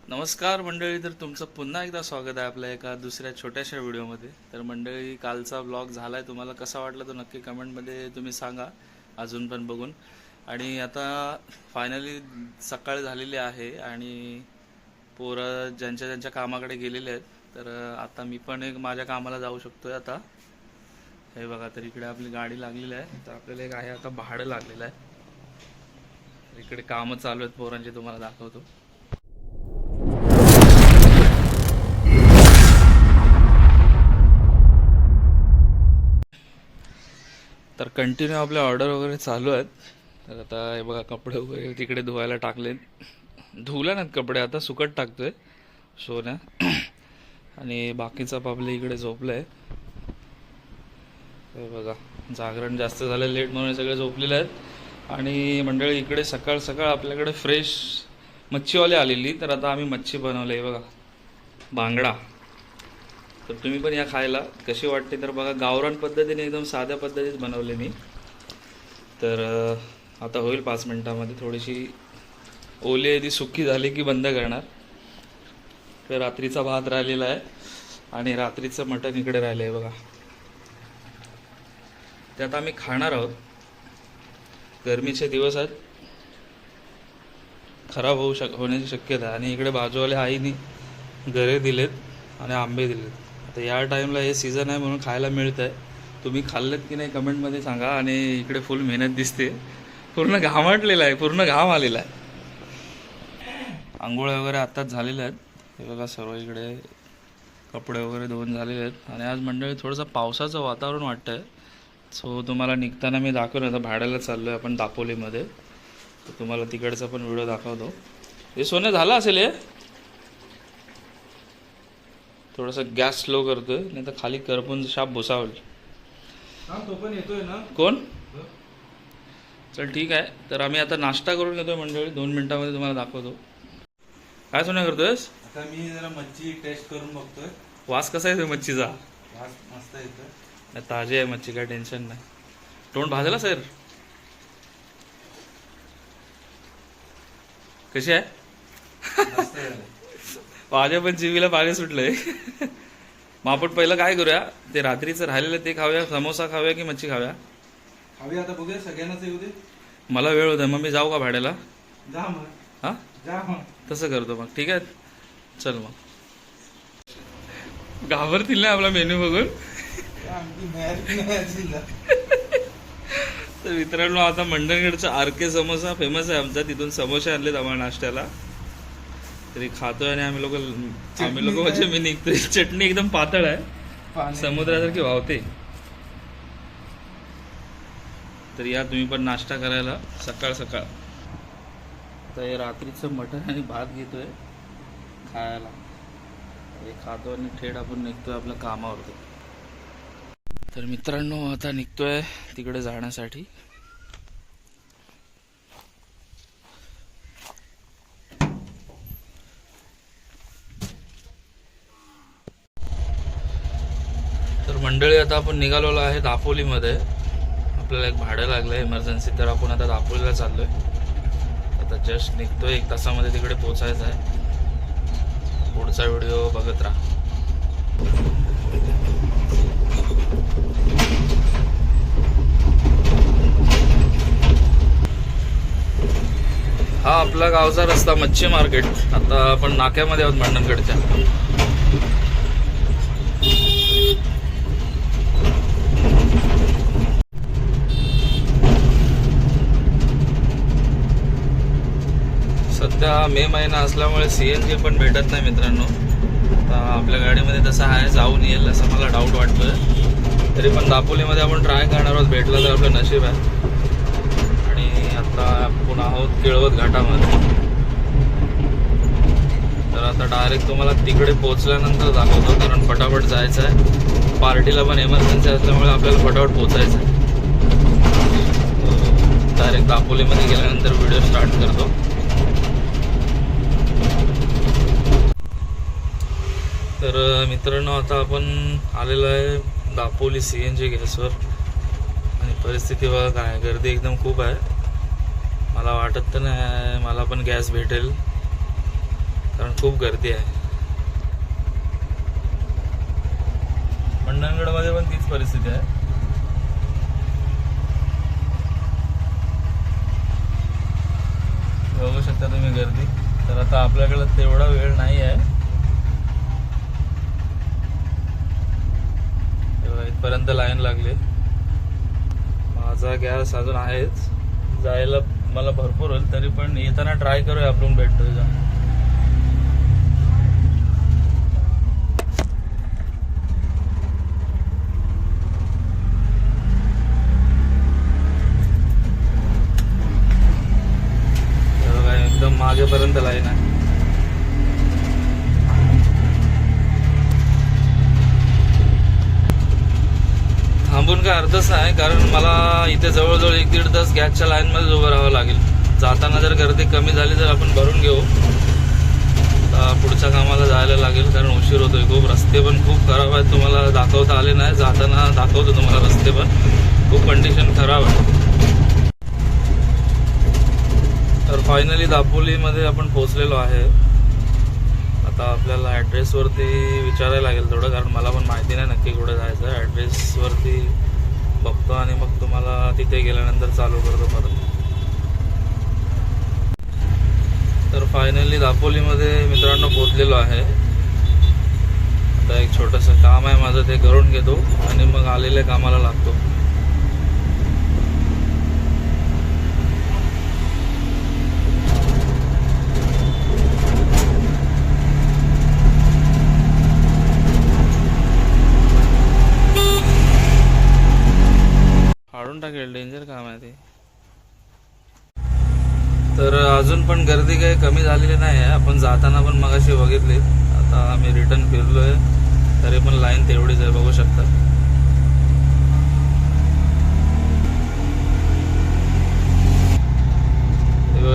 नमस्कार मंडळी, तर तुमचं पुन्हा एकदा स्वागत आहे आपल्या एका दुसऱ्या छोट्याशा व्हिडिओमध्ये. तर मंडळी, कालचा ब्लॉग झाला आहे, तुम्हाला कसा वाटला तो नक्की कमेंटमध्ये तुम्ही सांगा अजून पण बघून. आणि आता फायनली सकाळ झालेली आहे आणि पोरं ज्यांच्या ज्यांच्या कामाकडे गेलेले आहेत. तर आता मी पण एक माझ्या कामाला जाऊ शकतोय आता. हे बघा, तर इकडे आपली गाडी लागलेली आहे. तर आपल्याला एक आहे आता भाडं लागलेलं आहे. इकडे कामं चालू आहेत पोरांचे, तुम्हाला दाखवतो. तर कंटिन्यू आपल्या ऑर्डर वगैरे चालू आहेत. तर आता हे बघा, कपडे वगैरे तिकडे धुवायला टाकले. धुवल्या नाहीत कपडे, आता सुकट टाकतोय सोन्या. आणि बाकीचा पापले इकडे झोपलं आहे. हे बघा, जागरण जास्त झालं लेट म्हणून सगळे झोपलेले आहेत. आणि मंडळी, इकडे सकाळ सकाळ आपल्याकडे फ्रेश मच्छीवाले आलेली. तर आता आम्ही मच्छी बनवली आहे बघा, बांगडा. तर तुम्ही पण या खायला. कशी वाटते तर बघा, गावरान पद्धतीने एकदम साध्या पद्धतीत बनवले मी. तर आता होईल 5 मिनिटामध्ये. थोडीशी ओली आहे ती सुकी झाली की बंद करणार. तर रात्रीचा भात राहिलेला आहे आणि रात्रीचं मटण इकडे राहिलं आहे बघा. ते आता आम्ही खाणार आहोत. गरमीचे दिवस आहेत, खराब होण्याची शक्यता आहे. आणि इकडे बाजूवाले आईनी गरे दिलेत आणि आंबे दिलेत. आता या टाईमला हे सीझन आहे म्हणून खायला मिळतं आहे. तुम्ही खाल्लेत की नाही कमेंटमध्ये सांगा. आणि इकडे फुल मेहनत दिसते, पूर्ण घामटलेला आहे, पूर्ण घाम आलेला आहे. आंघोळ वगैरे आत्ताच झालेल्या आहेत. हे बघा, सर्व इकडे कपडे वगैरे धुवून झालेले आहेत. आणि आज मंडळी थोडंसं पावसाचं वातावरण वाटतं आहे. सो तुम्हाला निघताना मी दाखवलं. आता भाड्याला चाललो आहे आपण दापोलीमध्ये. तर तुम्हाला तिकडचा पण व्हिडिओ दाखवतो. हे सोनं झालं असेल. हे थोडंसं गॅस स्लो करतोय, नाही तर खाली करपून शाप भुसावल. तो पण येतोय ना. कोण? चल ठीक आहे. तर आम्ही आता नाश्ता करून येतोय मंडळी. 2 मिनिटामध्ये तुम्हाला दाखवतो. काय सोन्या करतोयस? आता मी जरा मच्छी टेस्ट करून बघतोय. वास कसा येतोय मच्छीचा? वास मस्त येतोय. ताजी आहे मच्छी, काय टेन्शन नाही. तोंड भाजला सर? कशी आहे? मस्त झालं. माझ्या पण जीवीला पाणी सुटलंय. मग आपण पहिलं काय करूया, ते रात्रीचं राहिलेलं ते खाऊया. समोसा खाऊया की मच्छी खाऊया? खाऊया आता, बघूया सगळ्यांनाच येऊ दे. मला वेळ होता, मग मी जाऊ का भाड्याला? जा मग. हां, जा मग. तसं करतो मग. ठीक आहे, चल मग. घाबरतील ना आपला मेन्यू बघून. तर मित्रांनो, आता मंडणगडचा RK समोसा फेमस आहे आमचा. तिथून समोसे आणलेत आम्हाला नाश्त्याला. तरी खातोय. आणि आम्ही लोक म्हणजे मी निघतोय. चटणी एकदम पातळ आहे, समुद्रासारखी वाहते. तर या तुम्ही पण नाश्ता करायला सकाळ सकाळ. तर हे रात्रीचं मटण आणि भात घेतोय खायला. हे खातो आणि थेट आपण निघतोय आपल्या कामावरती. तर मित्रांनो, आता निघतोय तिकडे जाण्यासाठी. तर मंडळी, आता आपण निघालेलो आहे दापोलीमध्ये. आपल्याला एक भाडं लागलं आहे इमर्जन्सी. तर आपण आता दापोलीला चाललोय. आता जस्ट निघतोय, 1 तासामध्ये तिकडे पोचायचं आहे. पुढचा व्हिडिओ बघत राहा. हा आपला गावचा रस्ता, मच्छी मार्केट. आता आपण नाक्यामध्ये आहोत मंडणगडच्या. सध्या मे महिना असल्यामुळे CNG पण भेटत नाही मित्रांनो. आता आपल्या गाडीमध्ये तसं आहे, जाऊन येईल असं मला डाऊट वाटतोय. तरी पण दापोलीमध्ये आपण ट्राय करणार आहोत. भेटलं तर आपलं नशीब आहे. आणि आता आपण आहोत केळवत घाटामध्ये. तर आता डायरेक्ट तुम्हाला तिकडे पोहोचल्यानंतर दाखवतो, कारण फटाफट जायचं आहे. पार्टीला पण इमर्जन्सी असल्यामुळे आपल्याला फटाफट पोचायचं आहे. डायरेक्ट दापोलीमध्ये गेल्यानंतर व्हिडिओ स्टार्ट करतो. तर मित्रांनो, आता आपण आलेलो आहे दापोली CNG गॅसवर. आणि परिस्थिती बघा काय, गर्दी एकदम खूप आहे. मला वाटत तर नाही मला पण गॅस भेटेल. कारण खूप गर्दी आहे. मंडणगडमध्ये पण तीच परिस्थिती आहे. बघू शकता तुम्ही गर्दी. तर आता आपल्याकडे तेवढा वेळ नाही आहे. इथपर्यंत लाईन लागली. माझा गॅस अजून आहेच, जायला मला भरपूर होईल. तरी पण येताना ट्राय करूया आपण भेटतोय का. एकदम मागेपर्यंत लाईन आहे. थांबून काय अर्थच नाही, कारण मला इथे जवळजवळ 1-1.5 तास गॅसच्या लाईन मध्ये उभं राहावं लागेल. जाताना जर गर्दी कमी झाली तर आपण भरून घेऊ. पुढच्या कामाला जायला लागेल कारण उशीर होतोय खूप. रस्ते पण खूप खराब आहेत, तुम्हाला दाखवता आले नाही. जाताना दाखवतो तुम्हाला रस्ते पण खूप कंडिशन खराब आहे. तर फायनली दापोलीमध्ये आपण पोहोचलेलो आहे. आता आपल्याला ॲड्रेसवरती विचारायला लागेल थोडं, कारण मला पण माहिती नाही नक्की कुठे जायचं. ॲड्रेसवरती बघतो आणि मग तुम्हाला तिथे गेल्यानंतर चालू करतो परत. तर फायनली दापोलीमध्ये मित्रांनो पोहोचलेलो आहे. आता एक छोटंसं काम आहे माझं, ते करून घेतो आणि मग आलेल्या कामाला लागतो. काढून टाकेल, डेंजर काम आहे ते. तर अजून पण गर्दी काही कमी झालेली नाही आहे. आपण जाताना पण मगाशी बघितली. आता आम्ही रिटर्न फिरलोय तरी पण लाईन तेवढीच आहे, बघू शकता.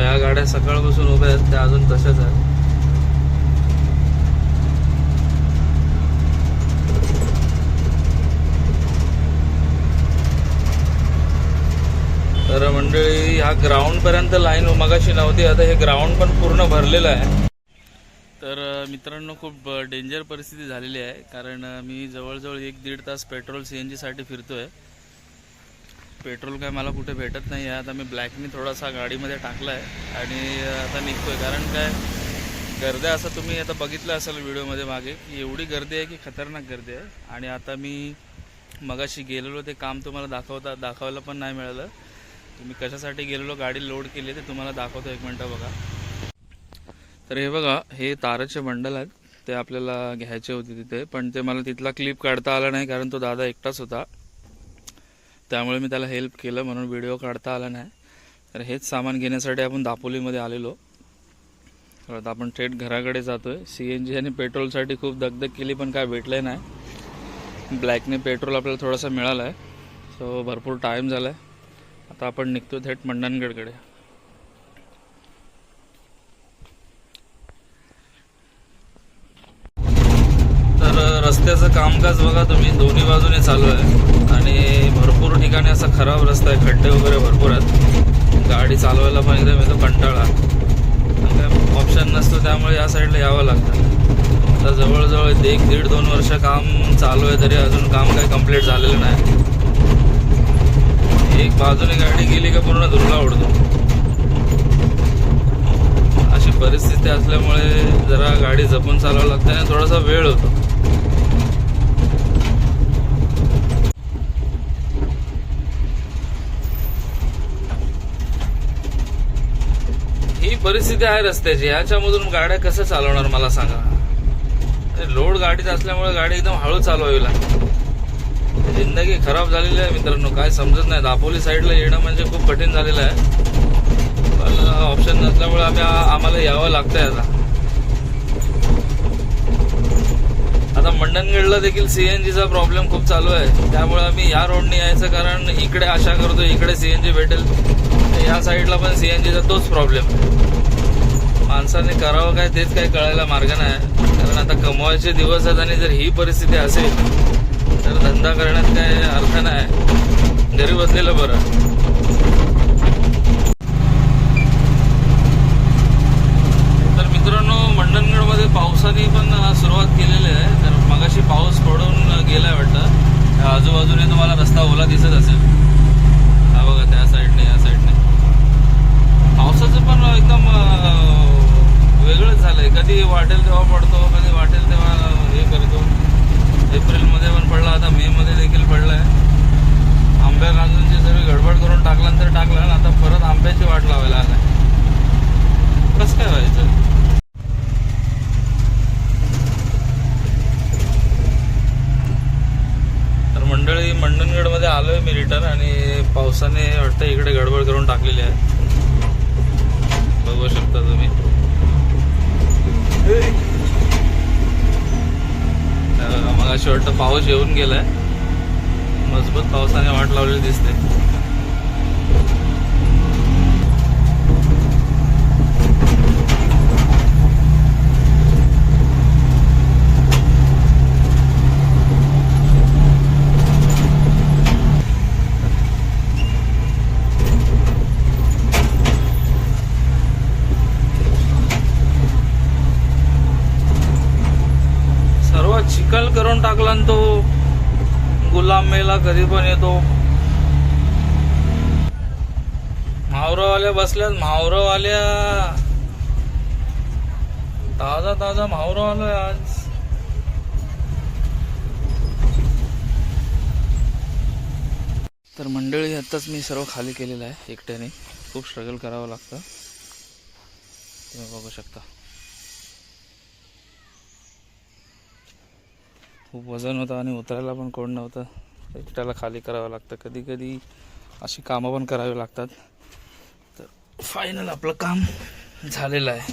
या गाड्या सकाळपासून उभ्या आहेत, त्या अजून तशाच आहेत. तर मंडळी ह्या ग्राउंड पर्यंत लाईन मगाशी नव्हती, आता हे ग्राउंड पण पूर्ण भरलेलं आहे. तर मित्रांनो खूप डेंजर परिस्थिती झालेली आहे, कारण मी जवळजवळ 1-1.5 तास पेट्रोल CNG साठी फिरतोय. पेट्रोल काय मला कुठे भेटत नाही आहे. आता मी ब्लॅकनी थोडासा गाडीमध्ये टाकला आहे आणि आता निघतोय. कारण काय गर्दी असं तुम्ही आता बघितलं असेल व्हिडिओमध्ये मागे की एवढी गर्दी आहे की खतरनाक गर्दी आहे. आणि आता मी मगाशी गेलेलो ते काम तुम्हाला दाखवायला पण नाही मिळालं. तुम्ही कशासाठी गेलेलो, गाडी लोड केली ते तुम्हाला दाखवतो. 1 मिनटं बघा. तर हे बघा, हे ताराचे बंडल आहेत, ते आपल्याला घ्यायचे होते तिथे. पण ते मला तिथला क्लिप काढता आला नाही, कारण तो दादा एकटाच होता. त्यामुळे मी त्याला हेल्प केलं, म्हणून व्हिडिओ काढता आला नाही. तर हेच सामान घेण्यासाठी आपण दापोलीमध्ये आलेलो. आता आपण थेट घराकडे जातोय. CNG आणि पेट्रोलसाठी खूप दगदग केली पण काय भेटलं नाही. ब्लॅकने पेट्रोल आपल्याला थोडासा मिळाला आहे, सो भरपूर टाईम झाला आहे. आता आपण निघतो थेट मंडणगडकडे. तर रस्त्याचं कामकाज बघा तुम्ही, दोन्ही बाजूने चालू आहे आणि भरपूर ठिकाणी असा खराब रस्ता आहे, खड्डे वगैरे भरपूर आहेत. गाडी चालवायला पण एकदम येतो कंटाळा, काय ऑप्शन नसतो, त्यामुळे या साईडला यावं लागतं. आता जवळजवळ 1-1.5-2 वर्ष काम चालू आहे, तरी अजून काम काही कंप्लीट झालेलं नाही. एक बाजूने गाडी गेली का पूर्ण धुरळा उडतो. अशी परिस्थिती असल्यामुळे जरा गाडी जपून चालवावं लागते आणि थोडासा वेळ होतो. ही परिस्थिती आहे रस्त्याची. ह्याच्यामधून गाड्या कसं चालवणार मला सांगा. लोड गाडीत असल्यामुळे गाडी एकदम हळू चालवावी लागते. जिंदगी खराब झालेली आहे मित्रांनो, काय समजत नाही. दापोली साईडला येणं म्हणजे खूप कठीण झालेलं आहे, पण ऑप्शन नसल्यामुळे आम्हाला यावं लागतंय. आता मंडणगडला देखील CNGचा प्रॉब्लेम खूप चालू आहे, त्यामुळे आम्ही या रोडने यायचं, कारण इकडे आशा करतो इकडे CNG भेटेल. या साईडला पण CNGचा तोच प्रॉब्लेम. माणसाने करावं काय तेच काही कळायला मार्ग नाही, कारण आता कमवायचे दिवस आहेत आणि जर ही परिस्थिती असेल तर धंदा करण्यात काय अर्थ नाही, घरी बसलेलं बरं. तर मित्रांनो मंडणगड पावसाने पण सुरुवात केलेली आहे. तर मगाशी पाऊस पडून गेलाय वाटतं. आजूबाजूने तुम्हाला रस्ता ओला दिसत असेल. हा बघा, त्या साईडने या साईडने पावसाचं पण एकदम वेगळंच झालंय. कधी वाटेल तेव्हा पडतो, कधी वाटेल तेव्हा हे करतो. एप्रिलमध्ये पण पडला, आता मे मध्ये देखील पडलाय. आंब्या काजूंची सगळी गडबड करून टाकल्यानंतर टाकला आणि आता परत आंब्याची वाट लावायला आलाय. कसं काय व्हायचं? तर मंडळी, मंडणगडमध्ये आलोय मी रिटर्न आणि पावसाने वाटतं इकडे गडबड करून टाकलेली आहे. बघू शकता तुम्ही. मग अशी वाटतं पाऊस येऊन गेलाय. मजबूत पावसाने वाट लावलेली दिसते. सर्व चिखल करून टाकला आणि तो गुलाम मेला कधी पण येतो. म्हावरवाल्या बसल्यात. म्हावरवाल्या ताजा ताजा म्हावरं आलोय आज. तर मंडळी, आताच मी सर्व खाली केलेलं आहे एकट्याने. खूप स्ट्रगल करावं लागतं, तुम्ही बघू शकता. खूप वजन होतं आणि उतरायला पण कोण नव्हतं. एकट्याला खाली करावं लागतं. कधी कधी अशी कामं पण करावी लागतात. तर फायनल आपलं काम झालेलं आहे.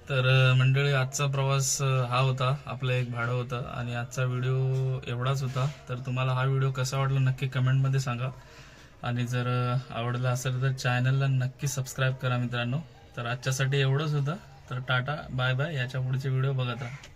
तर मंडळी, आजचा प्रवास हा होता. आपलं एक भाडं होतं आणि आजचा व्हिडिओ एवढाच होता. तर तुम्हाला हा व्हिडिओ कसा वाटला नक्की कमेंटमध्ये सांगा. आणि जर आवडला असेल तर चॅनलला नक्की सबस्क्राईब करा मित्रांनो. तर आजच्यासाठी एवढंच होतं. तर टाटा, बाय बाय. याच्या पुढचे व्हिडिओ बघत राहा.